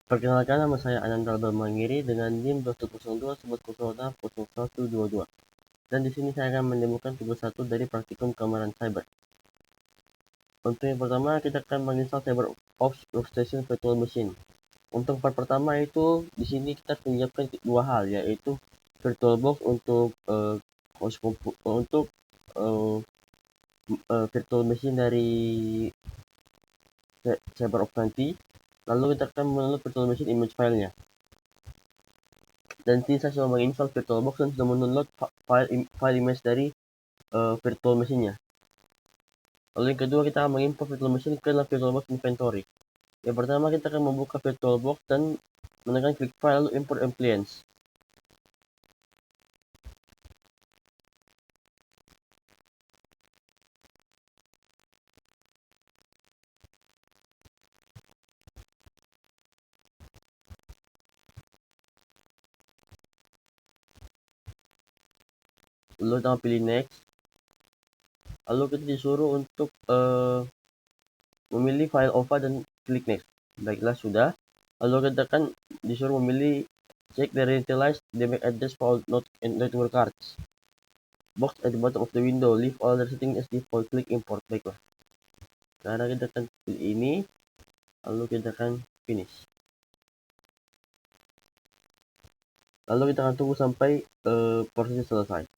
Perkenalkan, nama saya Ananda Mangiri dengan NIM 2102110122. Dan di sini saya akan menemukan tugas satu dari praktikum keamanan cyber. Untuk yang pertama, kita akan menginstal CyberOps Workstation Virtual Machine. Untuk part pertama itu di sini kita menyiapkan dua hal, yaitu VirtualBox untuk virtual machine dari CyberOps nanti. Lalu kita akan mendownload virtual machine image filenya. Dan sini saya sudah menginstal VirtualBox dan sudah mendownload file image dari virtual machine-nya. Lalu yang kedua, kita akan mengimport virtual machine ke dalam VirtualBox inventory. Yang pertama, kita akan membuka VirtualBox dan menekan klik file lalu import appliance. Lalu kita pilih next. Lalu kita disuruh untuk memilih file OVA dan klik next. Baiklah, sudah. Lalu kita akan disuruh memilih check the initialize the MAC address for network cards. Box at the bottom of the window, leave all the settings as default, click import. Baiklah. Sekarang kita akan pilih ini, lalu kita akan finish. Lalu kita akan tunggu sampai prosesnya selesai.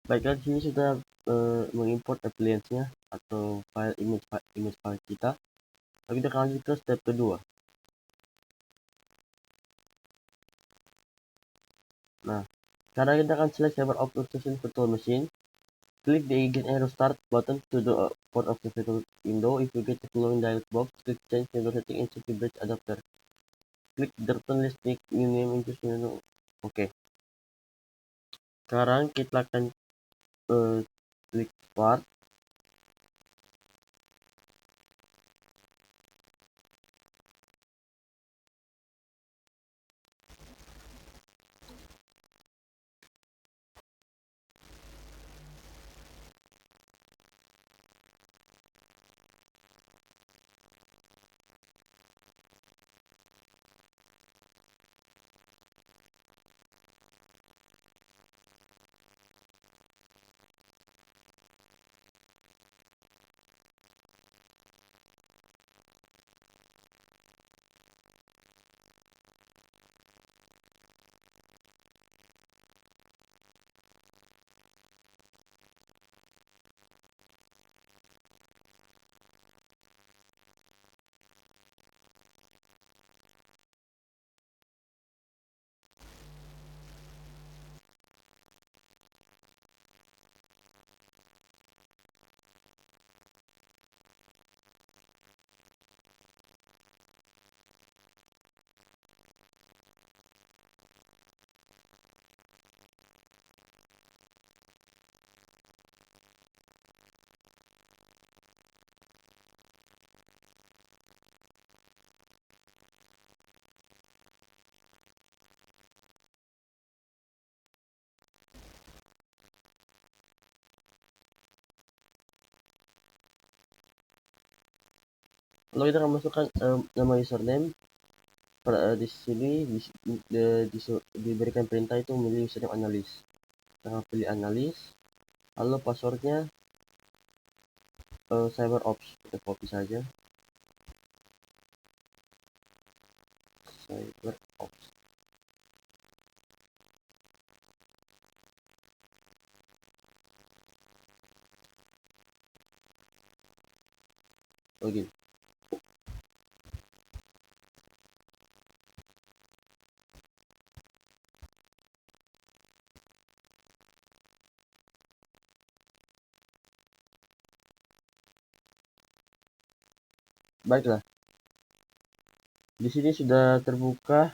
Baiklah, di sini sudah mengimport appliance-nya atau image file kita. Lalu kita akan lanjut ke step kedua. Nah, sekarang kita akan select CyberOps Workstation Virtual Machine. Click the Get Arrow Start button to the port of the virtual window. If you get the following dialog box, click Change Window Setting and Secure Bridge Adapter. Click the button list, new name, and choose new. Oke. Sekarang kita akan klik start. Lalu kita akan masukkan nama username. Di sini diberikan perintah itu memilih username analis. Kita akan pilih analis. Lalu passwordnya CyberOps. Kita copy saja. CyberOps. Login. Baiklah, di sini sudah terbuka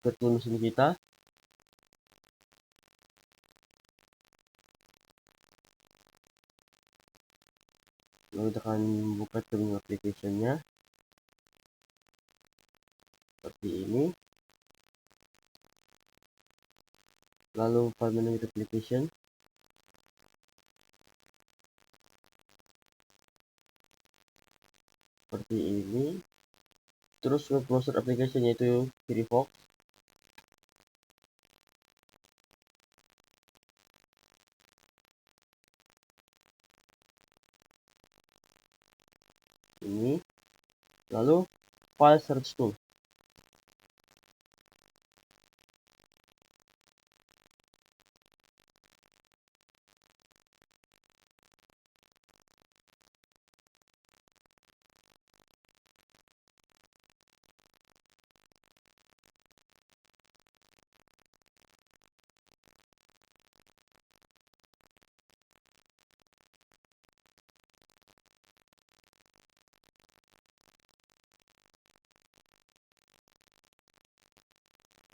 virtual mesin kita. Lalu kita akan buka terminal application-nya seperti ini. Lalu file manager application. Seperti ini. Terus web browser application yaitu Firefox. Ini. Lalu file search tool.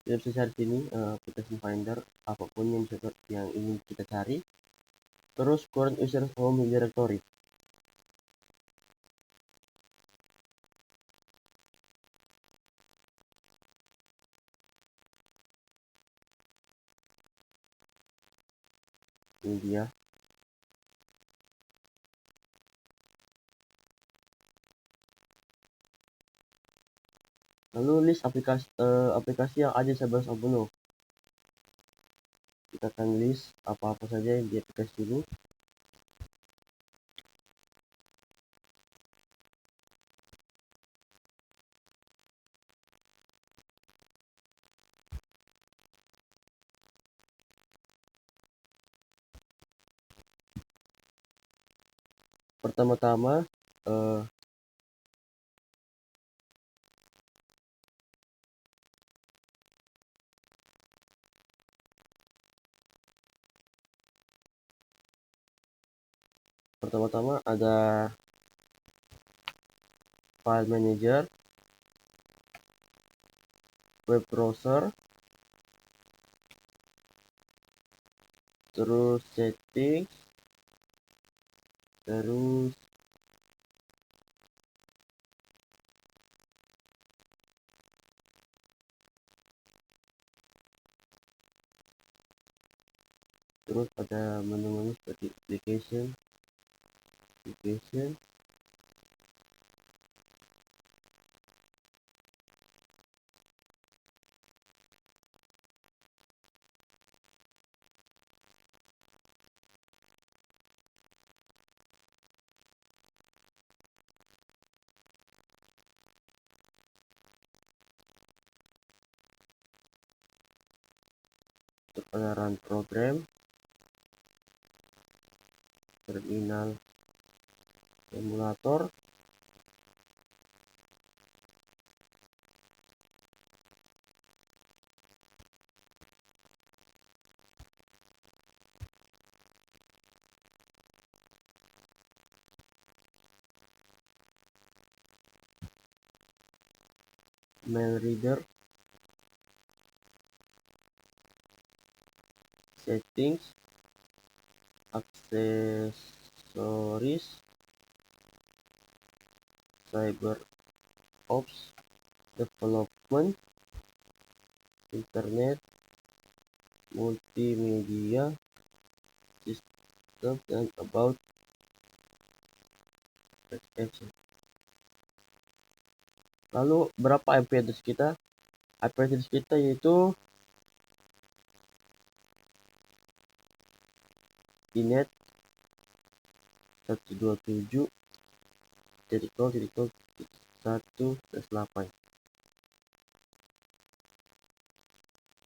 Kita bisa cari sini application finder apapun yang ingin kita cari. Terus current user home directory. Ini dia. Lalu list aplikasi yang ada di Cyber Obono. Kita akan list apa-apa saja yang di aplikasi ini. Pertama-tama ada file manager, web browser, terus settings, terus ada menu-menu seperti application, terus ada run program, terminal emulator, mail reader, settings, aksesoris, cyber ops, development, internet, multimedia, system, dan about extension. Lalu berapa IP address kita? IP address kita yaitu inet 127.0.1/8.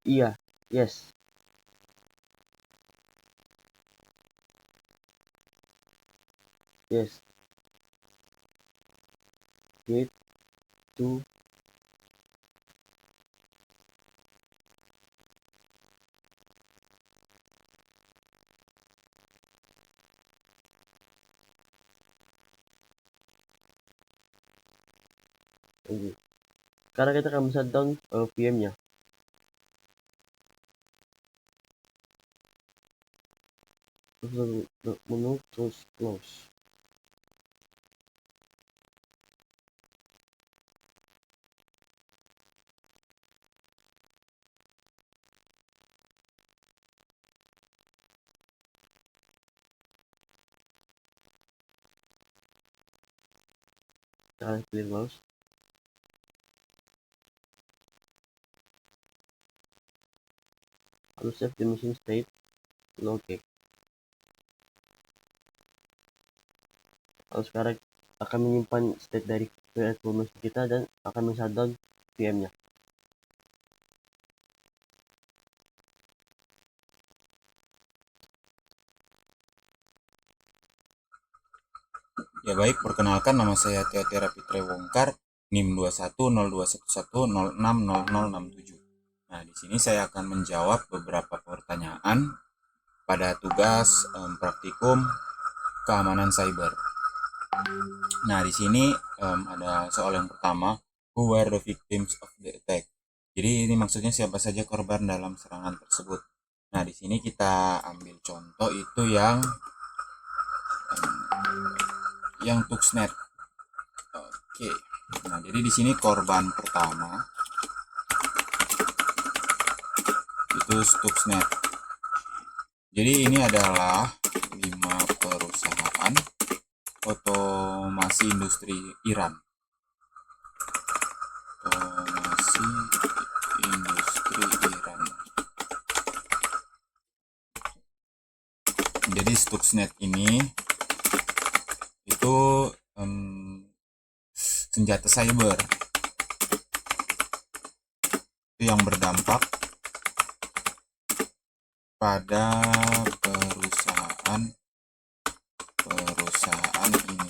Iya, yes. Yes. Gate to ini. Sekarang kita akan bisa down VM-nya. Menu terus close. Sekarang clear mouse. Lalu save the machine state. Oke. Lalu sekarang akan menyimpan state dari virtual machine kita dan akan men-shutdown VM-nya. Ya baik, perkenalkan nama saya Tiara Fitri Wongkar, NIM 210211060067. Nah, di sini saya akan menjawab beberapa pertanyaan pada tugas praktikum keamanan cyber. Nah, di sini ada soal yang pertama, who were the victims of the attack? Jadi ini maksudnya siapa saja korban dalam serangan tersebut. Nah, di sini kita ambil contoh itu yang Stuxnet. Oke. Nah, jadi di sini korban pertama itu Stuxnet. Jadi ini adalah 5 perusahaan otomasi industri Iran. Otomasi industri Iran. Jadi Stuxnet ini itu senjata cyber itu yang berdampak pada perusahaan ini.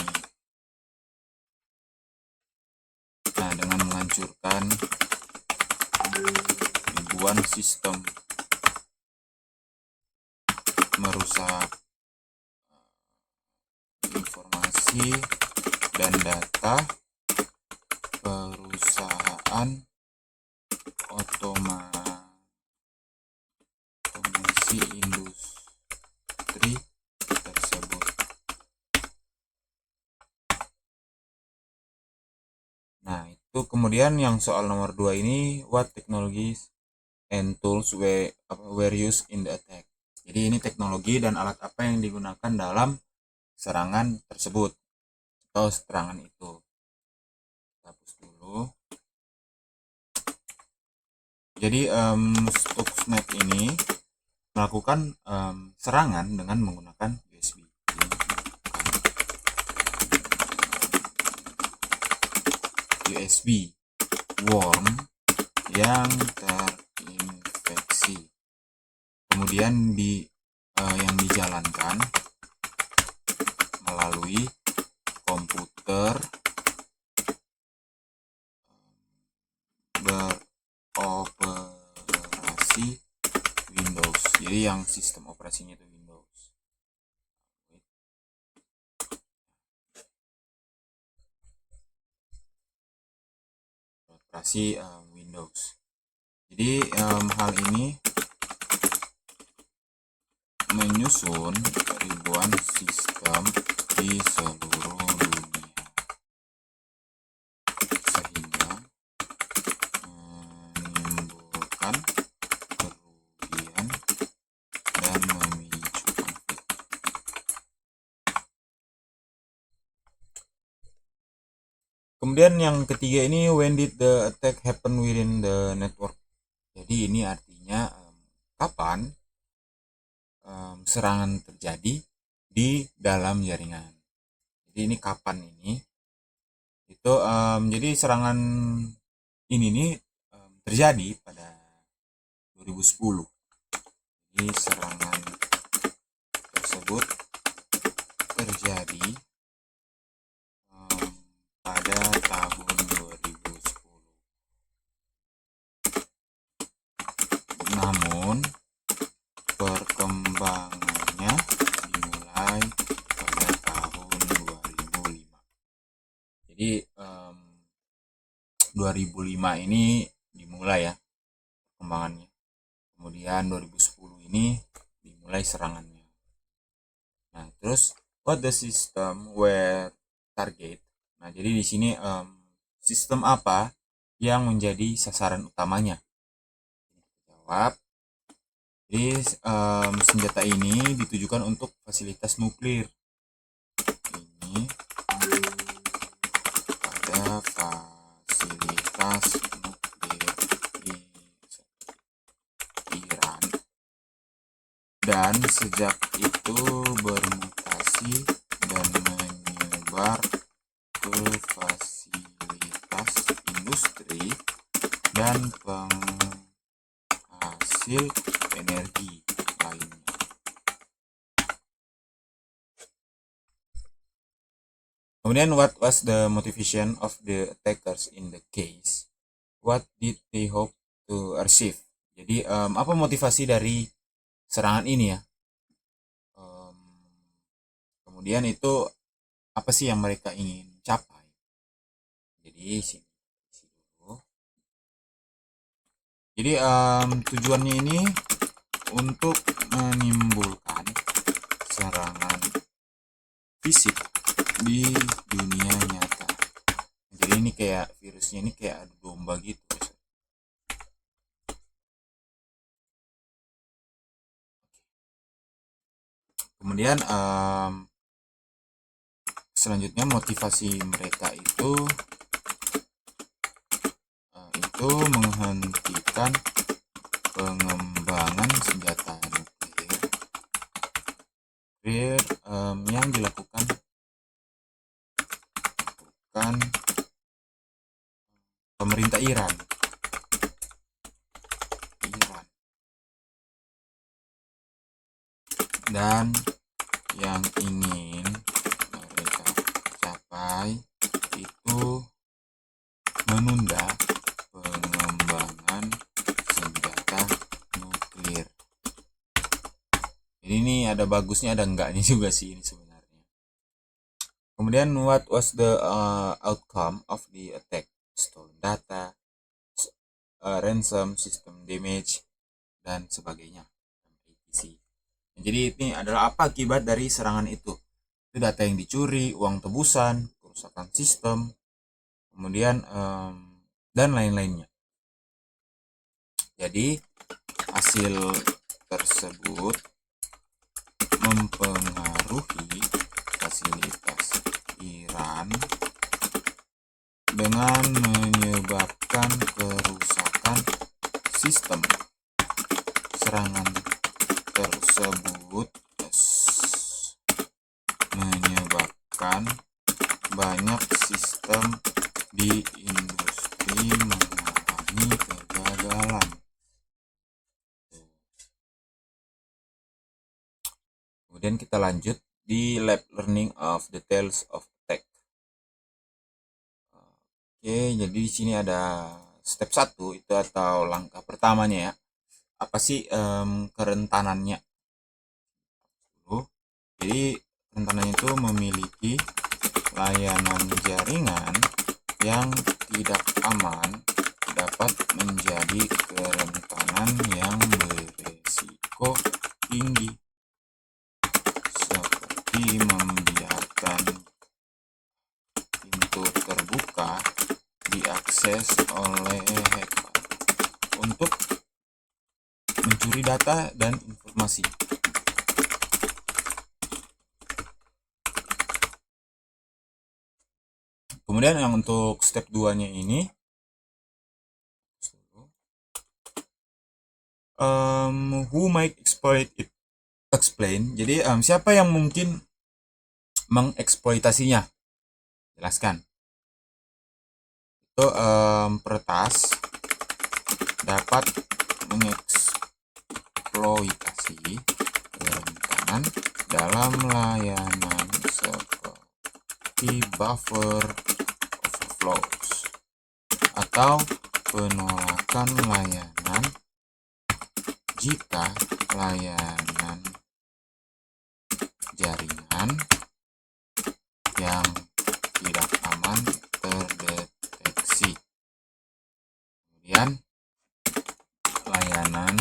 Nah, dengan menghancurkan ribuan sistem, merusak informasi dan data perusahaan otomasi industri Itu kemudian yang soal nomor 2 ini, what technologies and tools were used in the attack. Jadi ini teknologi dan alat apa yang digunakan dalam serangan tersebut atau serangan itu. Kita hapus dulu. Jadi Stuxnet ini melakukan serangan dengan menggunakan USB. USB worm yang terinfeksi, kemudian yang dijalankan melalui komputer beroperasi Windows. Jadi yang sistem operasinya itu Windows. Operasi Windows. Jadi hal ini menyusun ribuan sistem di seluruh dunia, sehingga menimbulkan kerugian dan memicu konflik. Kemudian yang ketiga ini, when did the attack happen within the network? Jadi ini artinya kapan serangan terjadi di dalam jaringan. Jadi ini kapan ini? Itu jadi serangan ini nih terjadi pada 2010. Jadi serangan tersebut terjadi pada tahun 2010. Namun perkembangannya dimulai pada tahun 2005. Jadi 2005 ini dimulai ya perkembangannya. Kemudian 2010 ini dimulai serangannya. Nah, terus what the system were target? Nah, jadi di sini sistem apa yang menjadi sasaran utamanya? Jawab. Jadi senjata ini ditujukan untuk fasilitas nuklir. Ini pada fasilitas nuklir di Iran, dan sejak itu bermutasi dan menyebar ke fasilitas industri dan penghasil energi lainnya. Kemudian, what was the motivation of the attackers in the case? What did they hope to achieve? Jadi apa motivasi dari serangan ini ya? Kemudian itu apa sih yang mereka ingin capai? Jadi sini dulu. Jadi tujuannya ini untuk menimbulkan serangan fisik di dunia nyata. Jadi ini kayak virusnya ini kayak adu domba gitu. Kemudian selanjutnya motivasi mereka itu menghentikan pengembangan senjata nuklir yang dilakukan pemerintah Iran. Dan yang ingin mereka capai itu menunda pengembangan senjata nuklir. Ini ada bagusnya ada enggaknya juga sih ini sebenarnya. Kemudian, what was the outcome of the attack? Stolen data, ransom, system damage, dan sebagainya. Jadi ini adalah apa akibat dari serangan itu? Itu data yang dicuri, uang tebusan, kerusakan sistem, kemudian dan lain-lainnya. Jadi hasil tersebut mempengaruhi fasilitas Iran dengan menyebabkan kerusakan sistem. Serangan tersebut menyebabkan banyak sistem di industri mengalami kegagalan. Kemudian kita lanjut di lab learning of details of attack. Oke, jadi di sini ada step 1 itu atau langkah pertamanya ya. Apa sih kerentanannya? Jadi kerentanan itu memiliki layanan jaringan yang tidak aman dapat menjadi kerentanan yang beresiko tinggi, seperti membiarkan pintu terbuka diakses oleh hacker untuk mencuri data dan informasi. Kemudian yang untuk step 2-nya ini who might exploit it. Explain. Jadi siapa yang mungkin mengeksploitasinya? Jelaskan. Itu peretas dapat mengeksploitasi kerentanan dalam layanan seperti buffer overflows atau penolakan layanan jika layanan jaringan yang tidak aman terdeteksi. Kemudian layanan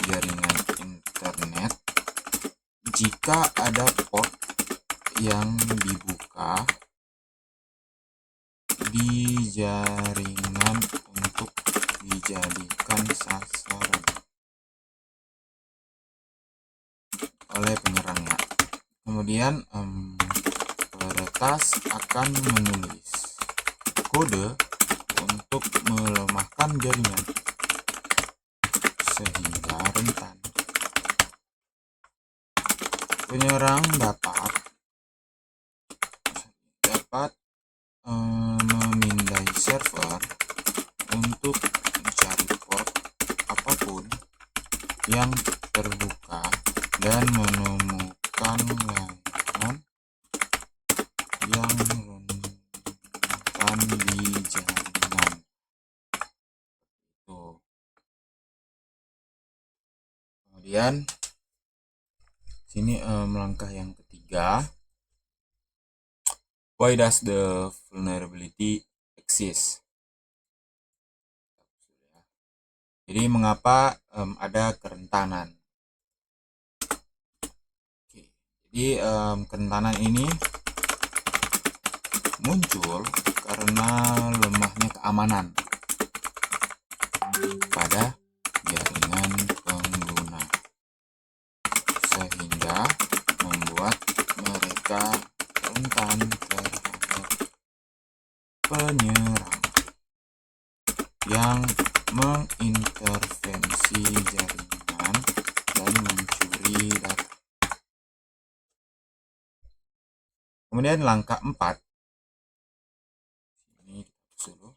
jaringan internet jika ada port yang dibuka di jaringan untuk dijadikan sasaran oleh penyerangnya. Kemudian peretas akan menulis kode untuk melemahkan jaringan sehingga rentan. Penyerang dapat memindai server untuk mencari port apapun yang terbuka dan menemukan layanan yang rentan di jaringan. Kemudian sini langkah yang ketiga, why does the vulnerability exist? Jadi mengapa ada kerentanan? Jadi kerentanan ini muncul karena lemahnya keamanan pada jaringan pengguna, sehingga membuat mereka rentan terhadap penyerang yang mengintervensi jaringan dan mencuri data. Kemudian langkah 4, ini kita dulu.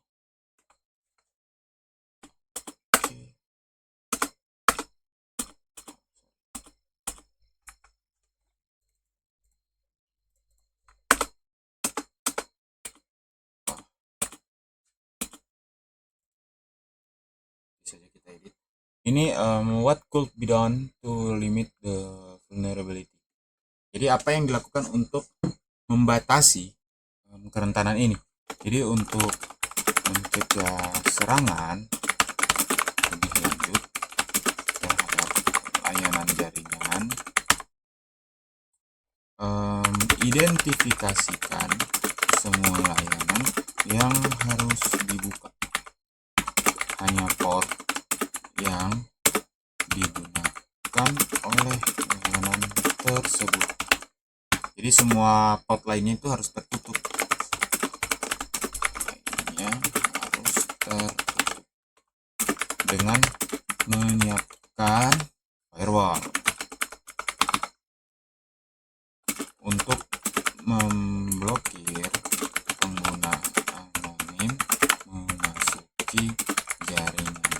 Bisa kita edit. Ini what could be done to limit the vulnerability. Jadi apa yang dilakukan untuk membatasi kerentanan ini? Jadi untuk mencegah serangan lebih lanjut terhadap layanan jaringan, identifikasikan semua layanan yang harus dibuka Jadi semua pot lainnya itu harus tertutup. Lainnya harus tertutup dengan menyiapkan firewall untuk memblokir pengguna anonim memasuki jaringan.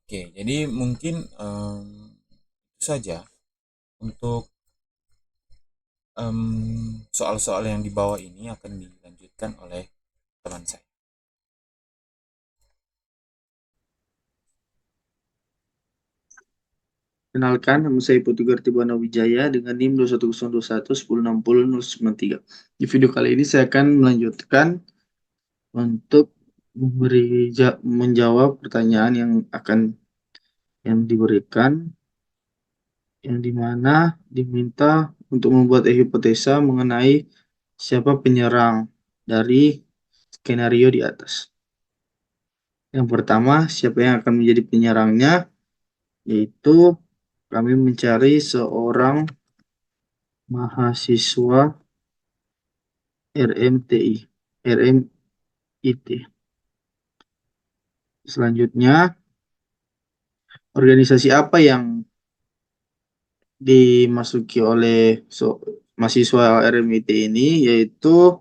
Oke, jadi mungkin itu saja untuk soal-soal yang di bawah ini akan dilanjutkan oleh teman saya. Kenalkan, nama saya Putu Gartibana Wijaya dengan NIM 21021 1060 093. Di video kali ini saya akan melanjutkan untuk menjawab pertanyaan yang diberikan, yang dimana diminta untuk membuat hipotesa mengenai siapa penyerang dari skenario di atas. Yang pertama, siapa yang akan menjadi penyerangnya, yaitu kami mencari seorang mahasiswa RMIT. Selanjutnya, organisasi apa yang dimasuki oleh mahasiswa RMIT ini, yaitu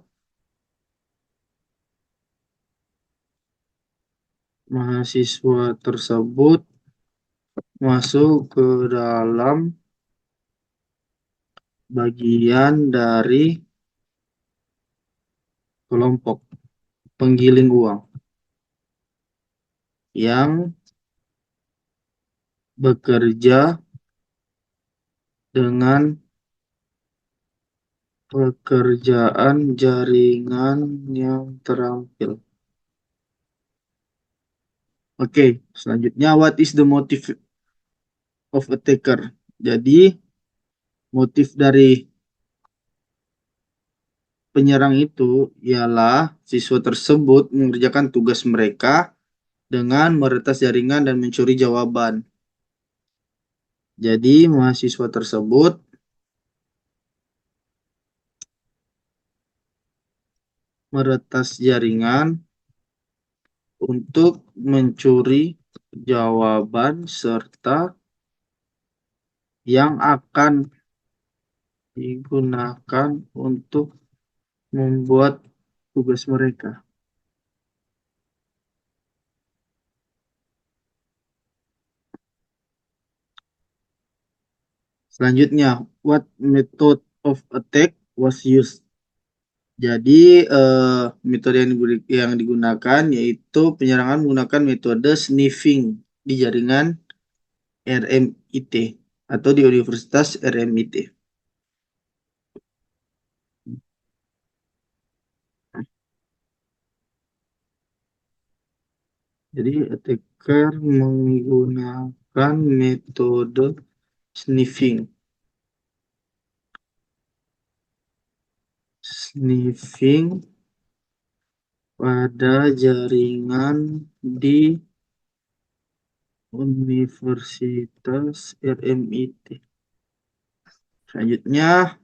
mahasiswa tersebut masuk ke dalam bagian dari kelompok penggiling uang yang bekerja dengan pekerjaan jaringan yang terampil. Oke, selanjutnya, what is the motive of attacker? Jadi, motif dari penyerang itu ialah siswa tersebut mengerjakan tugas mereka dengan meretas jaringan dan mencuri jawaban. Jadi, mahasiswa tersebut meretas jaringan untuk mencuri jawaban serta yang akan digunakan untuk membuat tugas mereka. Selanjutnya, what method of attack was used? Jadi, metode yang digunakan yaitu penyerangan menggunakan metode sniffing di jaringan RMIT atau di Universitas RMIT. Jadi, attacker menggunakan metode sniffing. Sniffing pada jaringan di Universitas RMIT. Selanjutnya,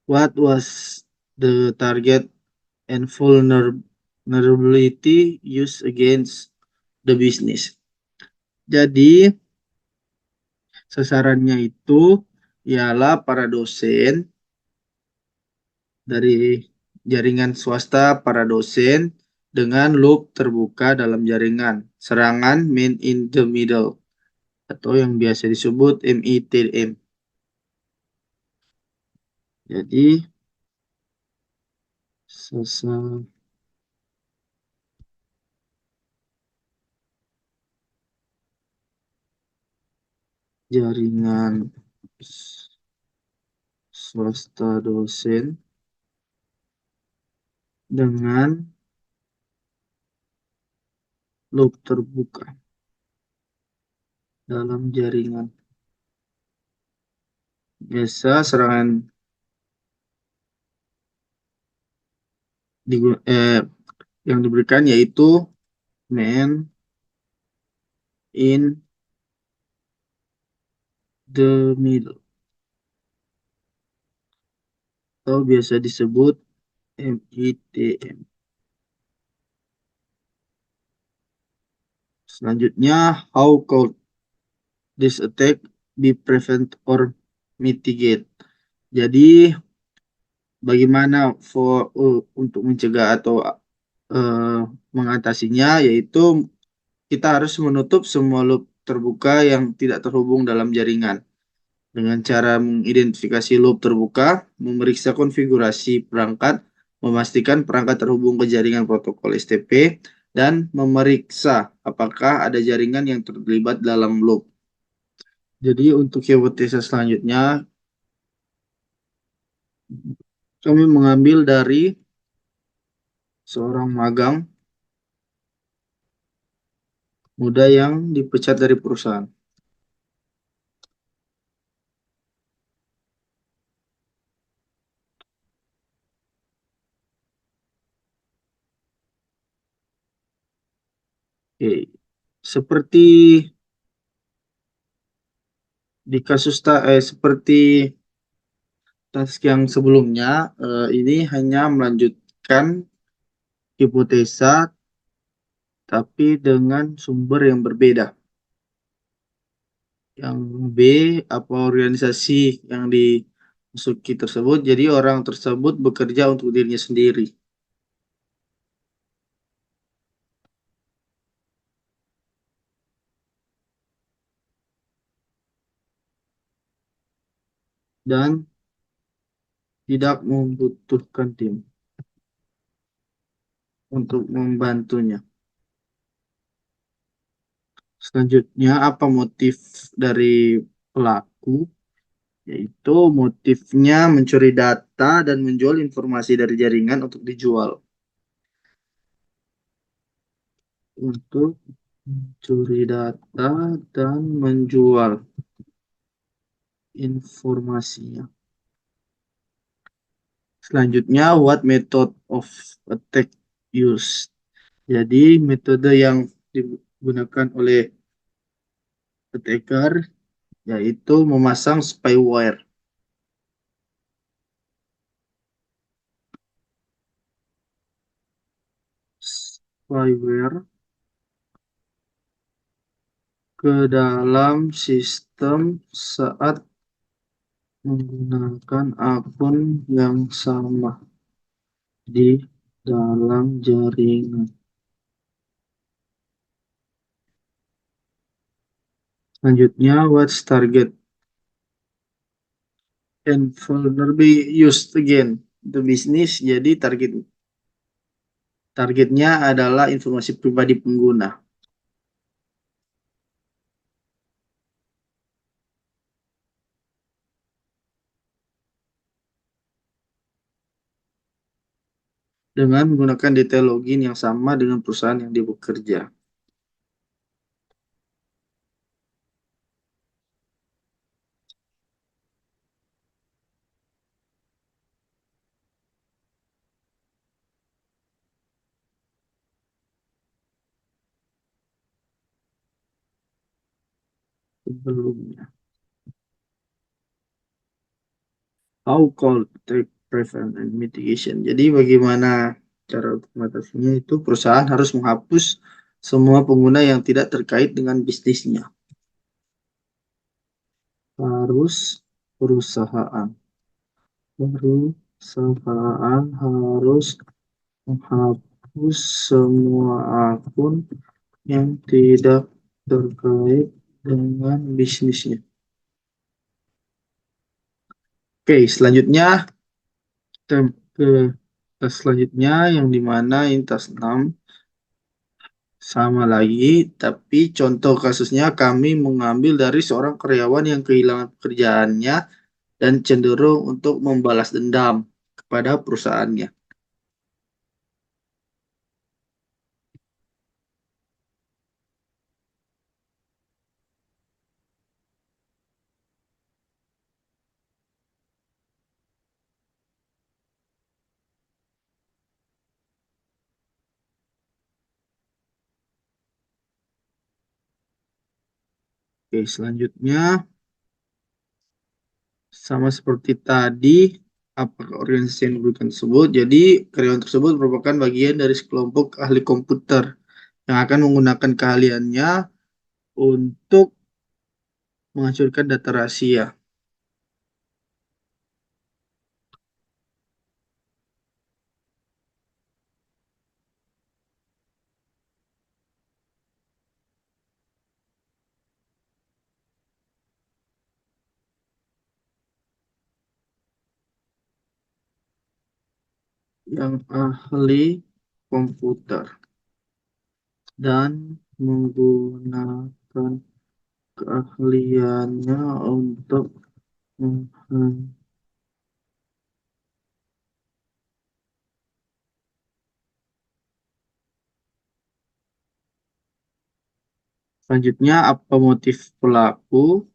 what was the target and vulnerability used against the business? Jadi, sasarannya itu ialah para dosen dari jaringan swasta, para dosen dengan loop terbuka dalam jaringan, serangan man in the middle, atau yang biasa disebut MITM. Jadi, jaringan swasta dosen dengan loop terbuka dalam jaringan. Biasa serangan yang diberikan yaitu man in the middle. atau biasa disebut MITM. Selanjutnya, how could this attack be prevent or mitigate? Jadi, bagaimana untuk mencegah atau eh, mengatasinya, yaitu kita harus menutup semua loop terbuka yang tidak terhubung dalam jaringan. Dengan cara mengidentifikasi loop terbuka, memeriksa konfigurasi perangkat, memastikan perangkat terhubung ke jaringan protokol STP, dan memeriksa apakah ada jaringan yang terlibat dalam loop. Jadi untuk hipotesa selanjutnya, kami mengambil dari seorang magang muda yang dipecat dari perusahaan. Oke. Seperti di seperti task yang sebelumnya, ini hanya melanjutkan hipotesa tapi dengan sumber yang berbeda. Yang B, apa organisasi yang dimasuki tersebut, jadi orang tersebut bekerja untuk dirinya sendiri. Dan tidak membutuhkan tim untuk membantunya. Selanjutnya, apa motif dari pelaku? Yaitu motifnya mencuri data dan menjual informasi dari jaringan untuk dijual. Untuk mencuri data dan menjual informasinya. Selanjutnya, what method of attack used? Jadi, metode yang digunakan oleh attacker yaitu memasang spyware. Spyware ke dalam sistem saat menggunakan akun yang sama di dalam jaringan. Selanjutnya, what's target and vulnerability used again? Itu bisnis, jadi targetnya adalah informasi pribadi pengguna. Dengan menggunakan detail login yang sama dengan perusahaan yang dia bekerja. Sebelumnya. How called take prevent and mitigation. Jadi bagaimana cara untuk mengatasinya itu perusahaan harus menghapus semua pengguna yang tidak terkait dengan bisnisnya. Perusahaan harus menghapus semua akun yang tidak terkait dengan bisnisnya. Oke, selanjutnya kita ke tas selanjutnya yang dimana ini tas 6 sama lagi, tapi contoh kasusnya kami mengambil dari seorang karyawan yang kehilangan pekerjaannya dan cenderung untuk membalas dendam kepada perusahaannya. Oke, selanjutnya sama seperti tadi, apakah organisasi yang diberikan tersebut. Jadi karyawan tersebut merupakan bagian dari sekelompok ahli komputer yang akan menggunakan keahliannya untuk menghancurkan data rahasia. Yang ahli komputer dan menggunakan keahliannya untuk menghancurkan. Selanjutnya, apa motif pelaku?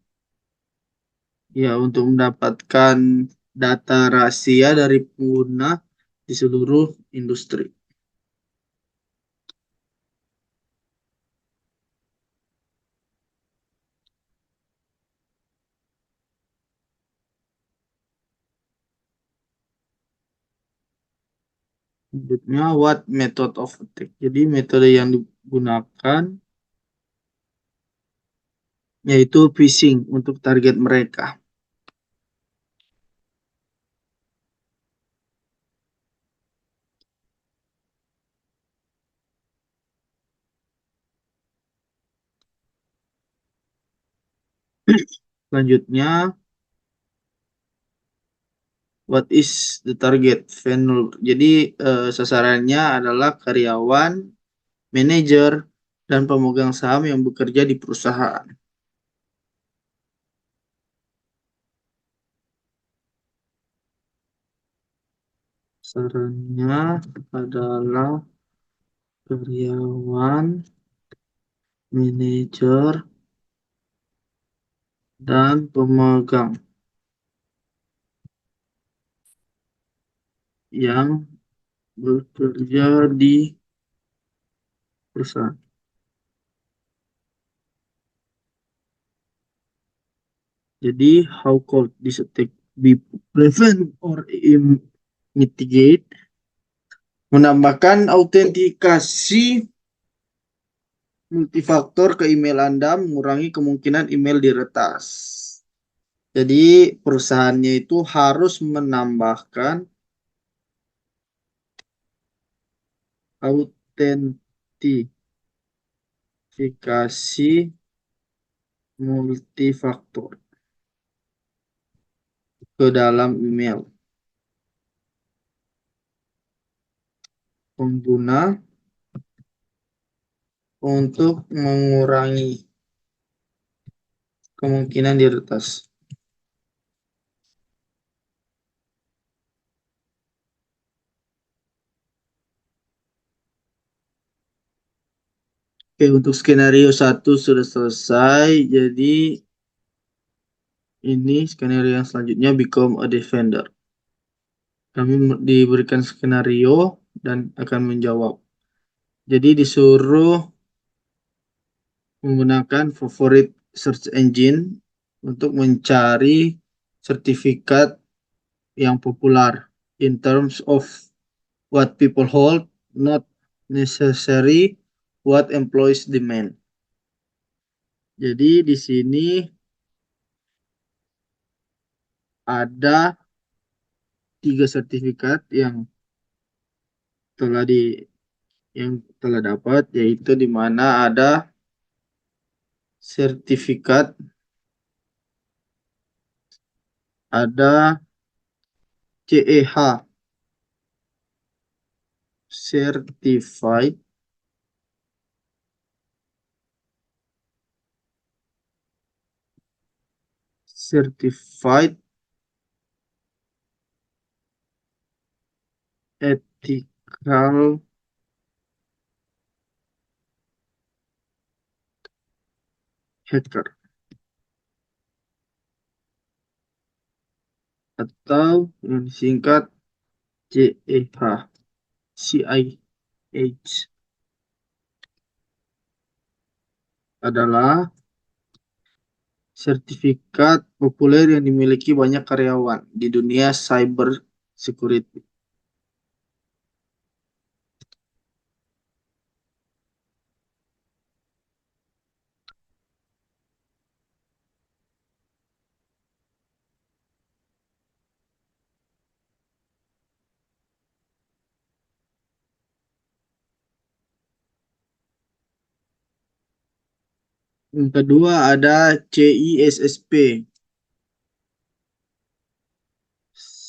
Ya, untuk mendapatkan data rahasia dari pengguna di seluruh industri. Selanjutnya, what method of attack? Jadi, metode yang digunakan yaitu phishing untuk target mereka. Selanjutnya, what is the target vendor? Jadi, sasarannya adalah karyawan, manajer, dan pemegang saham yang bekerja di perusahaan. Sasarannya adalah karyawan, manajer, dan pemegang yang bekerja di perusahaan. Jadi, how could this attack be prevent or mitigate? Menambahkan autentikasi multifaktor ke email Anda mengurangi kemungkinan email diretas. Jadi perusahaannya itu harus menambahkan autentikasi multifaktor ke dalam email pengguna untuk mengurangi kemungkinan diretas. Oke, untuk skenario 1 sudah selesai. Jadi ini skenario yang selanjutnya, become a defender. Kami diberikan skenario dan akan menjawab. Jadi disuruh menggunakan favorit search engine untuk mencari sertifikat yang populer in terms of what people hold, not necessary what employees demand. Jadi di sini ada 3 sertifikat yang telah dapat, yaitu di mana ada sertifikat, ada CEH certified, ethical hacker, atau yang disingkat CEH, CIH, adalah sertifikat populer yang dimiliki banyak karyawan di dunia cyber security. Yang kedua ada CISSP,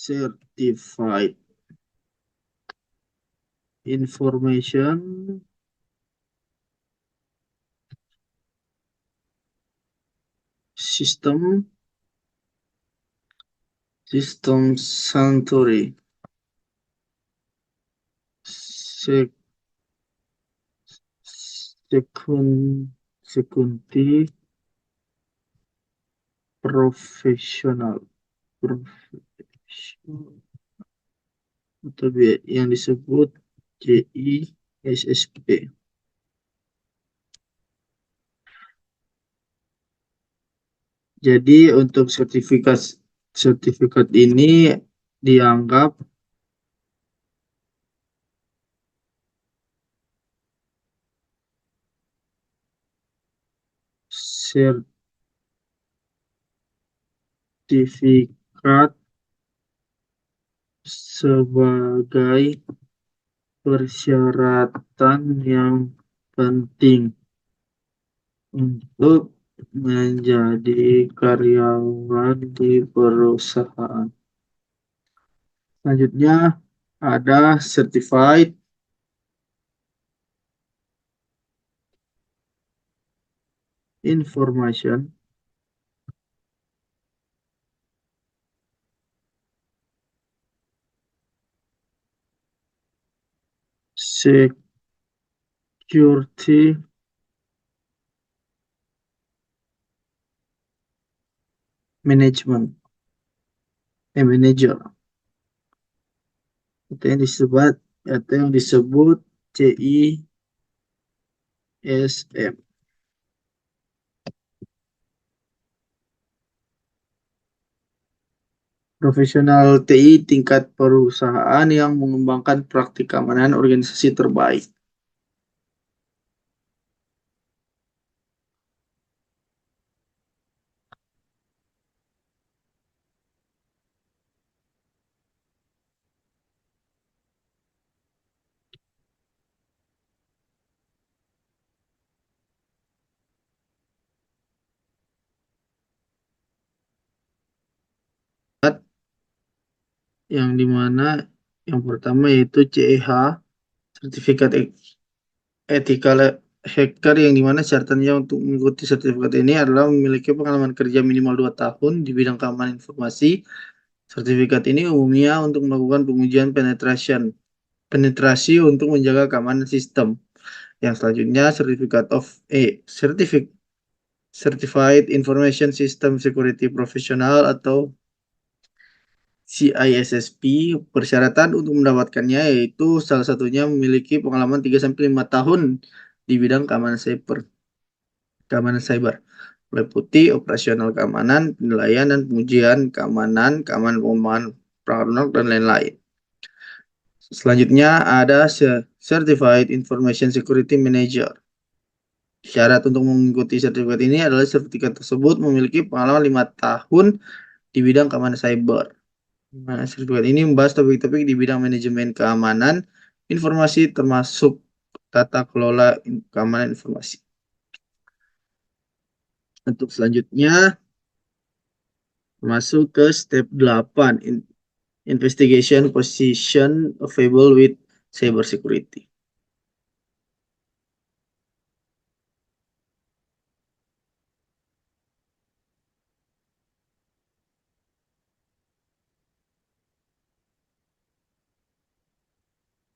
Certified Information System Sanctuary Security Professional atau yang disebut CISSP. Jadi untuk sertifikat ini dianggap sertifikat sebagai persyaratan yang penting untuk menjadi karyawan di perusahaan. Selanjutnya ada Certified Information Security Management Manager atau yang disebut CISM. Profesional TI tingkat perusahaan yang mengembangkan praktik keamanan organisasi terbaik. Yang dimana yang pertama yaitu CEH, sertifikat ethical hacker, yang dimana syaratnya untuk mengikuti sertifikat ini adalah memiliki pengalaman kerja minimal 2 tahun di bidang keamanan informasi. Sertifikat ini umumnya untuk melakukan pengujian penetrasi untuk menjaga keamanan sistem. Yang selanjutnya Certified Information System Security Professional atau CISSP. Persyaratan untuk mendapatkannya yaitu salah satunya memiliki pengalaman 3-5 tahun di bidang keamanan cyber, meliputi operasional keamanan, penilaian dan pengujian keamanan pengembangan perangkat dan lain-lain. Selanjutnya ada Certified Information Security Manager. Syarat untuk mengikuti sertifikat ini adalah sertifikat tersebut memiliki pengalaman 5 tahun di bidang keamanan cyber. Nah, sertifikat ini membahas topik-topik di bidang manajemen keamanan informasi termasuk tata kelola keamanan informasi. Untuk selanjutnya masuk ke step 8, investigation position available with cyber security.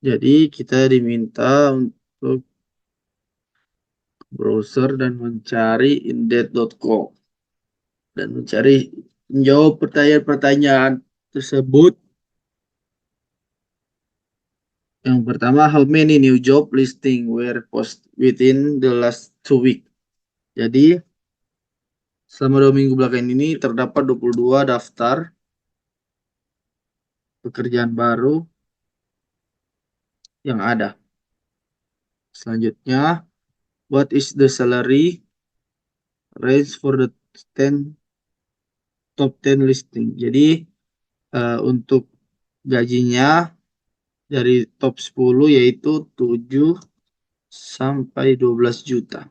Jadi kita diminta untuk browser dan mencari indeed.com dan menjawab pertanyaan-pertanyaan tersebut. Yang pertama, how many new job listing were posted within the last 2 weeks? Jadi selama 2 minggu belakangan ini terdapat 22 daftar pekerjaan baru yang ada. Selanjutnya, what is the salary range for the 10 top 10 listing? Jadi untuk gajinya dari top 10 yaitu 7 sampai 12 juta.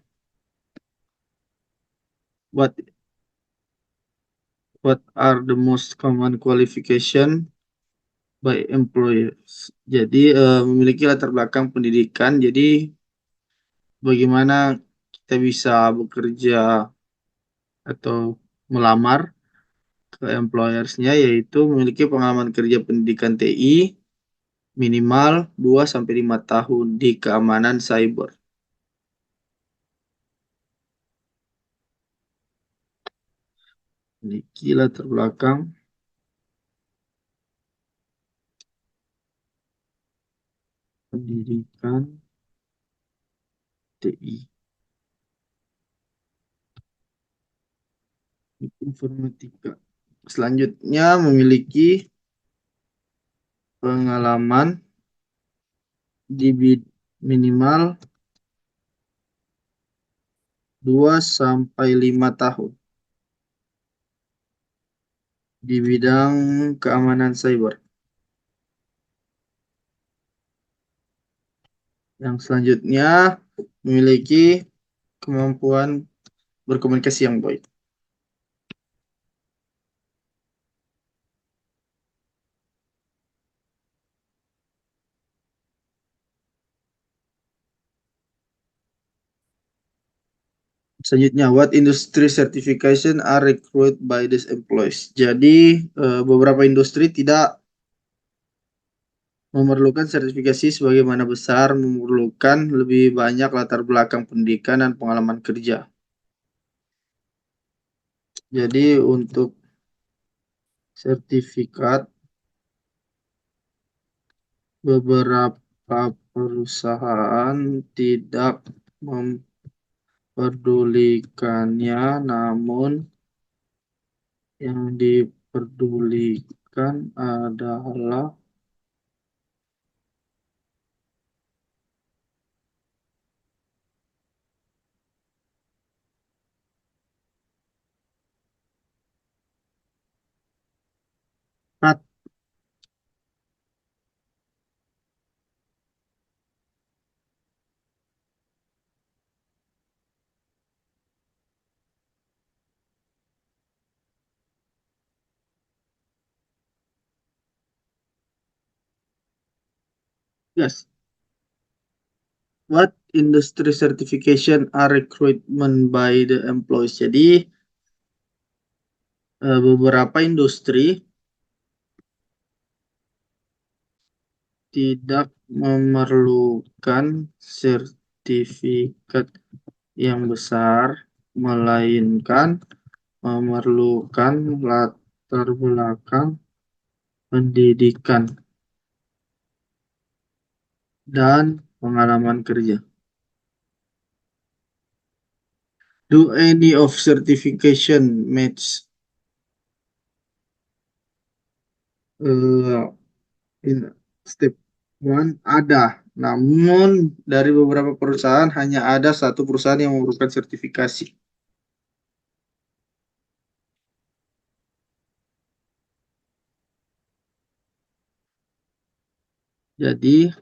What are the most common qualification by employers? Jadi memiliki latar belakang pendidikan. Jadi bagaimana kita bisa bekerja atau melamar ke employersnya, yaitu memiliki pengalaman kerja pendidikan TI minimal 2 sampai 5 tahun di keamanan cyber. Memiliki latar belakang pendidikan TI informatika. Selanjutnya memiliki pengalaman di minimal 2 sampai 5 tahun di bidang keamanan cyber. Yang selanjutnya memiliki kemampuan berkomunikasi yang baik. Selanjutnya, what industry certification are required by these employees? Jadi, beberapa industri tidak memerlukan sertifikasi sebagaimana besar memerlukan lebih banyak latar belakang pendidikan dan pengalaman kerja. Jadi, untuk sertifikat, beberapa perusahaan tidak memperdulikannya, namun yang diperdulikan adalah yes. What industry certification are recruitment by the employees? Jadi beberapa industri tidak memerlukan sertifikat yang besar, melainkan memerlukan latar belakang pendidikan dan pengalaman kerja. Do any of certification match in step 1? Ada, namun dari beberapa perusahaan hanya ada satu perusahaan yang memerlukan sertifikasi. Jadi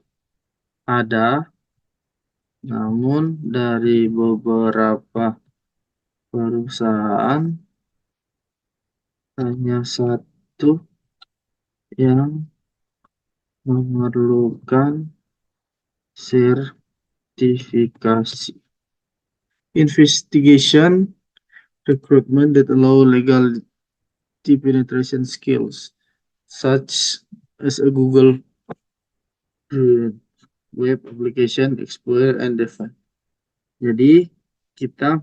ada, namun dari beberapa perusahaan hanya satu yang memerlukan sertifikasi. Investigation recruitment that allow legal penetration skills such as a Google web application explorer and define. Jadi kita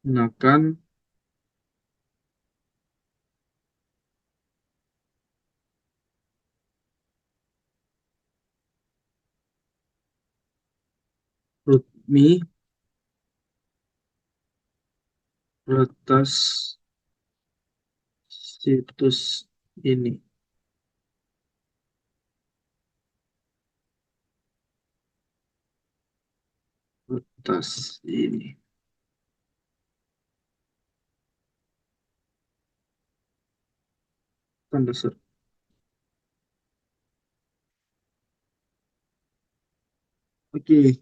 gunakan ROOTME atas situs ini. atas ini. Tanda seru. Oke,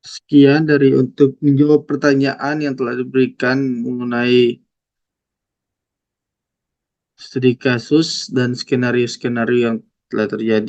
sekian dari untuk menjawab pertanyaan yang telah diberikan mengenai studi kasus dan skenario-skenario yang telah terjadi.